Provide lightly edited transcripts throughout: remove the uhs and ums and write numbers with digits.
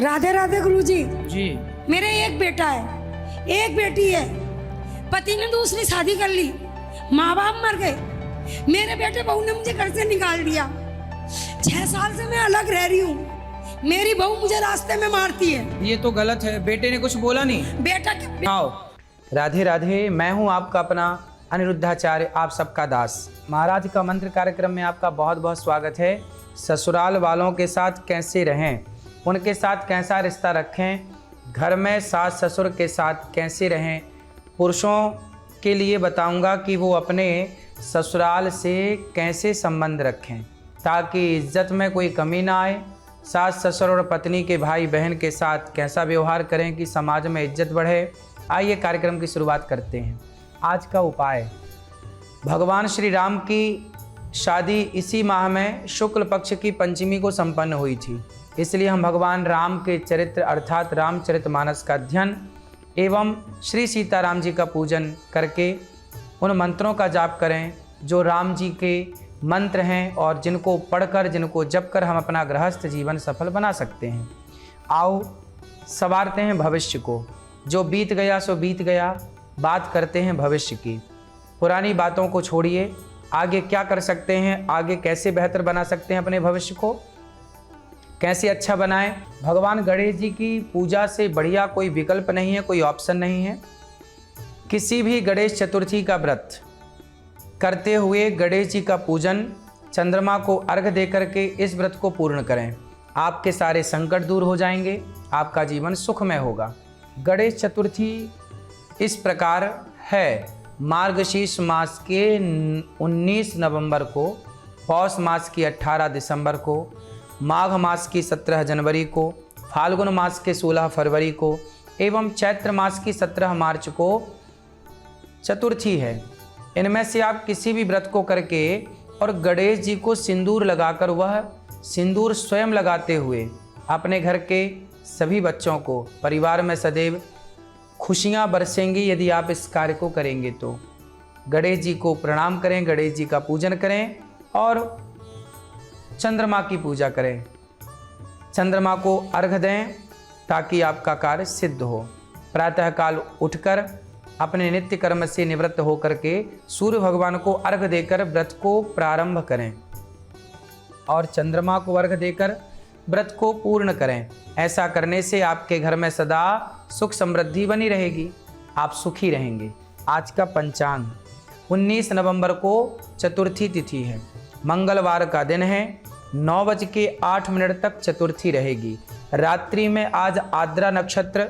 राधे राधे गुरुजी। जी। मेरे एक बेटा है, एक बेटी है। पति ने दूसरी शादी कर ली, माँ बाप मर गए। मेरे बेटे बहू ने मुझे घर से निकाल दिया। 6 साल से मैं अलग रह रही हूँ। मेरी बहू मुझे रास्ते में मारती है। ये तो गलत है। बेटे ने कुछ बोला नहीं? बेटा आओ। राधे राधे, मैं हूँ आपका अपना अनिरुद्धाचार्य, आप सबका दास। महाराज का मंत्र कार्यक्रम में आपका बहुत बहुत स्वागत है। ससुराल वालों के साथ कैसे रहें, उनके साथ कैसा रिश्ता रखें, घर में सास ससुर के साथ कैसे रहें, पुरुषों के लिए बताऊंगा कि वो अपने ससुराल से कैसे संबंध रखें ताकि इज्जत में कोई कमी ना आए। सास ससुर और पत्नी के भाई बहन के साथ कैसा व्यवहार करें कि समाज में इज्जत बढ़े। आइए कार्यक्रम की शुरुआत करते हैं। आज का उपाय, भगवान श्री राम की शादी इसी माह में शुक्ल पक्ष की पंचमी को संपन्न हुई थी, इसलिए हम भगवान राम के चरित्र अर्थात रामचरितमानस का अध्ययन एवं श्री सीताराम जी का पूजन करके उन मंत्रों का जाप करें जो राम जी के मंत्र हैं और जिनको पढ़कर, जिनको जप कर हम अपना गृहस्थ जीवन सफल बना सकते हैं। आओ सवारते हैं भविष्य को। जो बीत गया सो बीत गया, बात करते हैं भविष्य की। पुरानी बातों को छोड़िए, आगे क्या कर सकते हैं, आगे कैसे बेहतर बना सकते हैं, अपने भविष्य को कैसे अच्छा बनाएं। भगवान गणेश जी की पूजा से बढ़िया कोई विकल्प नहीं है, कोई ऑप्शन नहीं है। किसी भी गणेश चतुर्थी का व्रत करते हुए गणेश जी का पूजन, चंद्रमा को अर्घ देकर के इस व्रत को पूर्ण करें। आपके सारे संकट दूर हो जाएंगे, आपका जीवन सुखमय होगा। गणेश चतुर्थी इस प्रकार है। मार्गशीर्ष मास के 19 नवंबर को, पौष मास की 18 दिसंबर को, माघ मास की 17 जनवरी को, फाल्गुन मास के 16 फरवरी को एवं चैत्र मास की 17 मार्च को चतुर्थी है। इनमें से आप किसी भी व्रत को करके और गणेश जी को सिंदूर लगाकर, वह सिंदूर स्वयं लगाते हुए अपने घर के सभी बच्चों को, परिवार में सदैव खुशियां बरसेंगी यदि आप इस कार्य को करेंगे तो। गणेश जी को प्रणाम करें, गणेश जी का पूजन करें और चंद्रमा की पूजा करें, चंद्रमा को अर्घ दें ताकि आपका कार्य सिद्ध हो। प्रातःकाल उठकर अपने नित्य कर्म से निवृत्त होकर के सूर्य भगवान को अर्घ देकर व्रत को प्रारंभ करें और चंद्रमा को अर्घ देकर व्रत को पूर्ण करें। ऐसा करने से आपके घर में सदा सुख समृद्धि बनी रहेगी, आप सुखी रहेंगे। आज का पंचांग, 19 नवंबर को चतुर्थी तिथि है, मंगलवार का दिन है। 9:08 तक चतुर्थी रहेगी। रात्रि में आज आद्रा नक्षत्र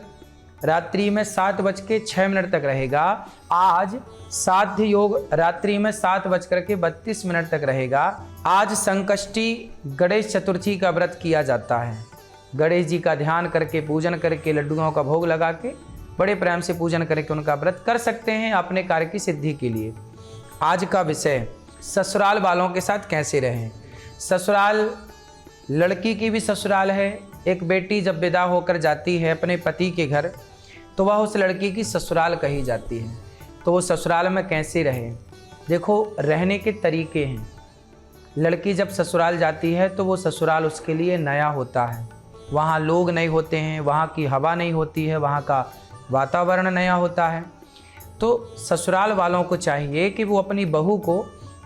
रात्रि में 7:06 तक रहेगा। आज साध्य योग रात्रि में 7:32 तक रहेगा। आज संकष्टी गणेश चतुर्थी का व्रत किया जाता है। गणेश जी का ध्यान करके, पूजन करके, लड्डुओं का भोग लगा के बड़े प्रेम से पूजन करके उनका व्रत कर सकते हैं अपने कार्य की सिद्धि के लिए। आज का विषय, ससुराल वालों के साथ कैसे रहें। ससुराल, लड़की की भी ससुराल है। एक बेटी जब विदा होकर जाती है अपने पति के घर तो वह उस लड़की की ससुराल कही जाती है। तो वो ससुराल में कैसे रहे, देखो रहने के तरीके हैं। लड़की जब ससुराल जाती है तो वो ससुराल उसके लिए नया होता है। वहाँ लोग नए होते हैं, वहाँ की हवा नहीं होती है, वहाँ का वातावरण नया होता है। तो ससुराल वालों को चाहिए कि वो अपनी बहू को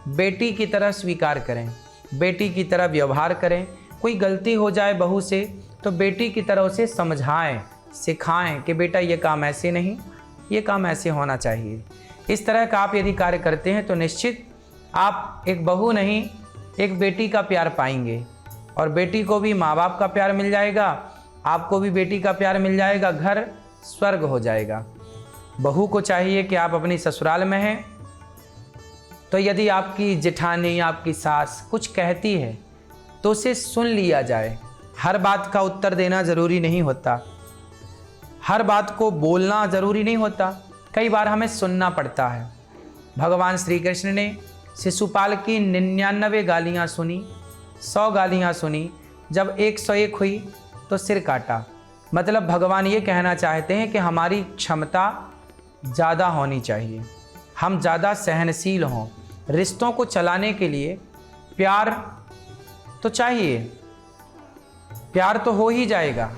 बेटी की तरह स्वीकार करें, बेटी की तरह व्यवहार करें। कोई गलती हो जाए बहू से तो बेटी की तरह उसे समझाएं, सिखाएं कि बेटा ये काम ऐसे नहीं, ये काम ऐसे होना चाहिए। इस तरह का आप यदि कार्य करते हैं तो निश्चित आप एक बहू नहीं, एक बेटी का प्यार पाएंगे और बेटी को भी माँ बाप का प्यार मिल जाएगा, आपको भी बेटी का प्यार मिल जाएगा, घर स्वर्ग हो जाएगा। बहू को चाहिए कि आप अपनी ससुराल में हैं तो यदि आपकी जेठानी, आपकी सास कुछ कहती है तो उसे सुन लिया जाए। हर बात का उत्तर देना ज़रूरी नहीं होता, हर बात को बोलना ज़रूरी नहीं होता, कई बार हमें सुनना पड़ता है। भगवान श्री कृष्ण ने शिशुपाल की 99 गालियाँ सुनी, 100 गालियाँ सुनी, जब 101 हुई तो सिर काटा। मतलब भगवान ये कहना चाहते हैं कि हमारी क्षमता ज़्यादा होनी चाहिए, हम ज़्यादा सहनशील हों। रिश्तों को चलाने के लिए प्यार तो चाहिए, प्यार तो हो ही जाएगा,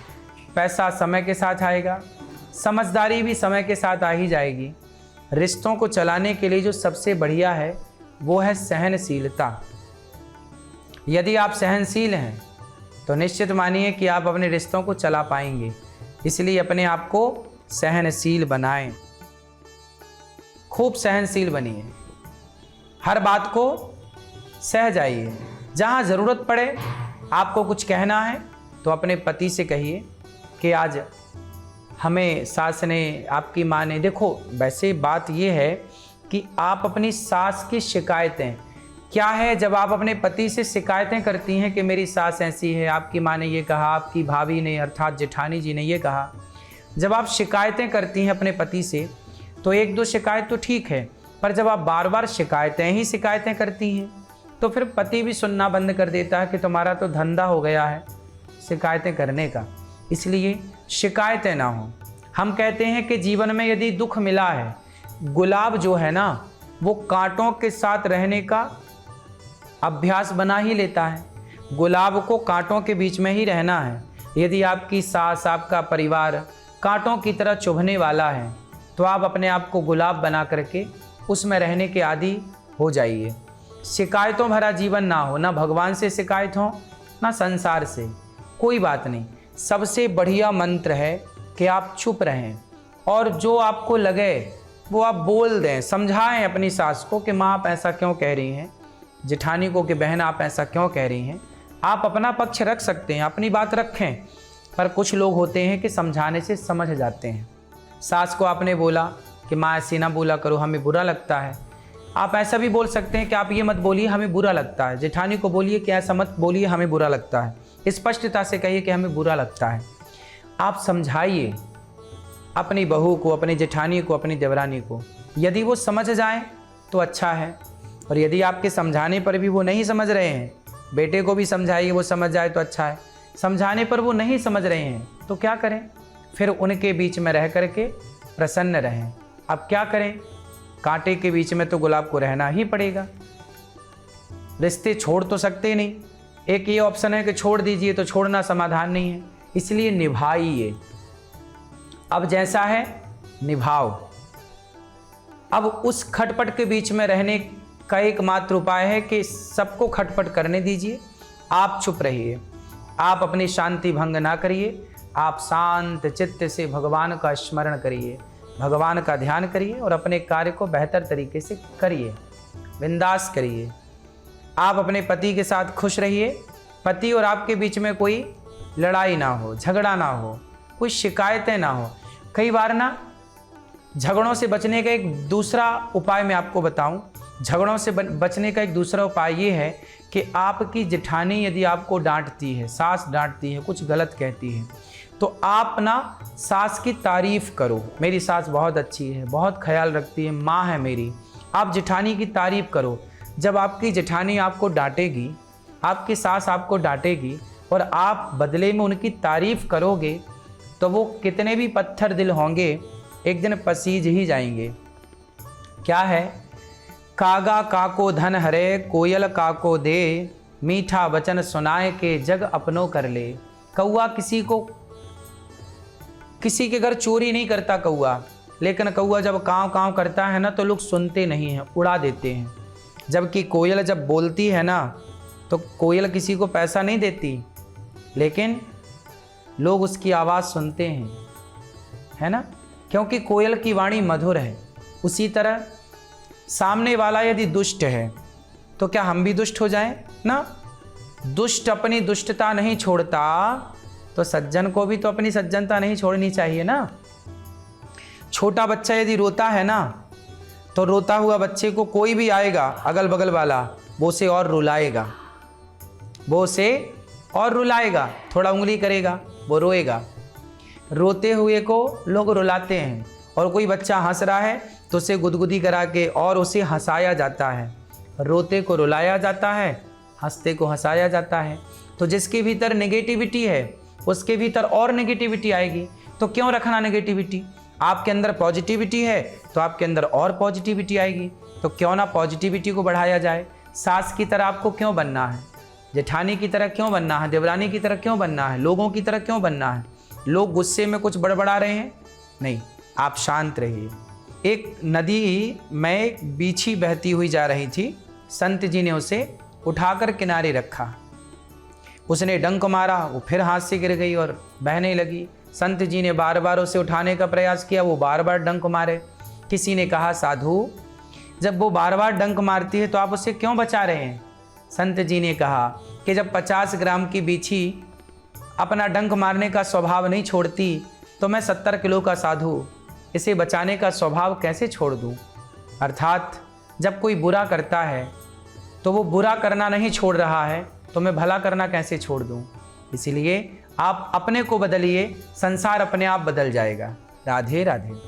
पैसा समय के साथ आएगा, समझदारी भी समय के साथ आ ही जाएगी। रिश्तों को चलाने के लिए जो सबसे बढ़िया है वो है सहनशीलता। यदि आप सहनशील हैं तो निश्चित मानिए कि आप अपने रिश्तों को चला पाएंगे। इसलिए अपने आप को सहनशील बनाएं, खूब सहनशील बनिए, हर बात को सह जाइए। जहाँ ज़रूरत पड़े आपको कुछ कहना है तो अपने पति से कहिए कि आज हमें सास ने, आपकी माँ ने, देखो वैसे बात ये है कि आप अपनी सास की शिकायतें, क्या है जब आप अपने पति से शिकायतें करती हैं कि मेरी सास ऐसी है, आपकी माँ ने ये कहा, आपकी भाभी ने अर्थात जेठानी जी ने ये कहा, जब आप शिकायतें करती हैं अपने पति से तो एक दो शिकायत तो ठीक है, पर जब आप बार बार शिकायतें करती हैं तो फिर पति भी सुनना बंद कर देता है कि तुम्हारा तो धंधा हो गया है शिकायतें करने का। इसलिए शिकायतें ना हो। हम कहते हैं कि जीवन में यदि दुख मिला है, गुलाब जो है ना वो कांटों के साथ रहने का अभ्यास बना ही लेता है। गुलाब को कांटों के बीच में ही रहना है। यदि आपकी सास, आपका परिवार कांटों की तरह चुभने वाला है तो आप अपने आप को गुलाब बना करके उसमें रहने के आदी हो जाइए। शिकायतों भरा जीवन ना हो, ना भगवान से शिकायत हो ना संसार से, कोई बात नहीं। सबसे बढ़िया मंत्र है कि आप चुप रहें और जो आपको लगे वो आप बोल दें, समझाएं अपनी सास को कि माँ आप ऐसा क्यों कह रही हैं, जेठानी को कि बहन आप ऐसा क्यों कह रही हैं। आप अपना पक्ष रख सकते हैं, अपनी बात रखें, पर कुछ लोग होते हैं कि समझाने से समझ जाते हैं। सास को आपने बोला कि माँ ऐसे ना बोला करो, हमें बुरा लगता है। आप ऐसा भी बोल सकते हैं कि आप ये मत बोलिए, हमें बुरा लगता है। जेठानी को बोलिए कि ऐसा मत बोलिए, हमें बुरा लगता है। स्पष्टता से कहिए कि हमें बुरा लगता है। आप समझाइए अपनी बहू को, अपनी जेठानी को, अपनी देवरानी को। यदि वो समझ जाएं तो अच्छा है, और यदि आपके समझाने पर भी वो नहीं समझ रहे हैं, बेटे को भी समझाइए वो समझ जाए तो अच्छा है। समझाने पर वो नहीं समझ रहे हैं तो क्या करें, फिर उनके बीच में रह करके प्रसन्न रहें। अब क्या करें, कांटे के बीच में तो गुलाब को रहना ही पड़ेगा। रिश्ते छोड़ तो सकते नहीं। एक ये ऑप्शन है कि छोड़ दीजिए, तो छोड़ना समाधान नहीं है, इसलिए निभाइए। अब जैसा है निभाओ। अब उस खटपट के बीच में रहने का एकमात्र उपाय है कि सबको खटपट करने दीजिए, आप चुप रहिए, आप अपनी शांति भंग ना करिए। आप शांत चित्त से भगवान का स्मरण करिए, भगवान का ध्यान करिए और अपने कार्य को बेहतर तरीके से करिए, बिंदास करिए। आप अपने पति के साथ खुश रहिए। पति और आपके बीच में कोई लड़ाई ना हो, झगड़ा ना हो, कोई शिकायतें ना हो। कई बार ना झगड़ों से बचने का एक दूसरा उपाय मैं आपको बताऊं। झगड़ों से बचने का एक दूसरा उपाय ये है कि आपकी जेठानी यदि आपको डांटती है, सास डांटती है, कुछ गलत कहती है, तो आप ना सास की तारीफ़ करो। मेरी सास बहुत अच्छी है, बहुत ख्याल रखती है, माँ है मेरी। आप जेठानी की तारीफ़ करो। जब आपकी जेठानी आपको डांटेगी, आपकी सास आपको डांटेगी और आप बदले में उनकी तारीफ़ करोगे, तो वो कितने भी पत्थर दिल होंगे एक दिन पसीज ही जाएंगे। क्या है, कागा काको धन हरे, कोयल काको दे, मीठा वचन सुनाए के जग अपनों कर ले। कौआ किसी के घर चोरी नहीं करता कौआ, लेकिन कौआ जब काँव काँव करता है ना तो लोग सुनते नहीं हैं, उड़ा देते हैं। जबकि कोयल जब बोलती है ना तो कोयल किसी को पैसा नहीं देती, लेकिन लोग उसकी आवाज़ सुनते हैं, है ना, क्योंकि कोयल की वाणी मधुर है। उसी तरह सामने वाला यदि दुष्ट है तो क्या हम भी दुष्ट हो जाएं ना। दुष्ट अपनी दुष्टता नहीं छोड़ता तो सज्जन को भी तो अपनी सज्जनता नहीं छोड़नी चाहिए ना। छोटा बच्चा यदि रोता है ना तो रोता हुआ बच्चे को कोई भी आएगा अगल बगल वाला, वो उसे और रुलाएगा, थोड़ा उंगली करेगा, वो रोएगा। रोते हुए को लोग रुलाते हैं, और कोई बच्चा हंस रहा है तो उसे गुदगुदी करा के और उसे हंसाया जाता है। रोते को रुलाया जाता है, हंसते को हंसाया जाता है। तो जिसके भीतर नेगेटिविटी है उसके भीतर और नेगेटिविटी आएगी। तो क्यों रखना नेगेटिविटी, आपके अंदर पॉजिटिविटी है तो आपके अंदर और पॉजिटिविटी आएगी। तो क्यों ना पॉजिटिविटी को बढ़ाया जाए। सास की तरह आपको क्यों बनना है, जेठानी की तरह क्यों बनना है, देवरानी की तरह क्यों बनना है, लोगों की तरह क्यों बनना है। लोग गुस्से में कुछ बड़बड़ा रहे हैं, नहीं, आप शांत रहिए। एक नदी में एक बीछी बहती हुई जा रही थी। संत जी ने उसे उठाकर किनारे रखा। उसने डंक मारा, वो फिर हाथ से गिर गई और बहने लगी। संत जी ने बार बार उसे उठाने का प्रयास किया, वो बार बार डंक मारे। किसी ने कहा, साधु, जब वो बार बार डंक मारती है तो आप उसे क्यों बचा रहे हैं? संत जी ने कहा कि जब 50 ग्राम की बीछी अपना डंक मारने का स्वभाव नहीं छोड़ती तो मैं 70 किलो का साधु इसे बचाने का स्वभाव कैसे छोड़ दूं? अर्थात जब कोई बुरा करता है तो वो बुरा करना नहीं छोड़ रहा है, तो मैं भला करना कैसे छोड़ दूं? इसीलिए आप अपने को बदलिए, संसार अपने आप बदल जाएगा। राधे राधे।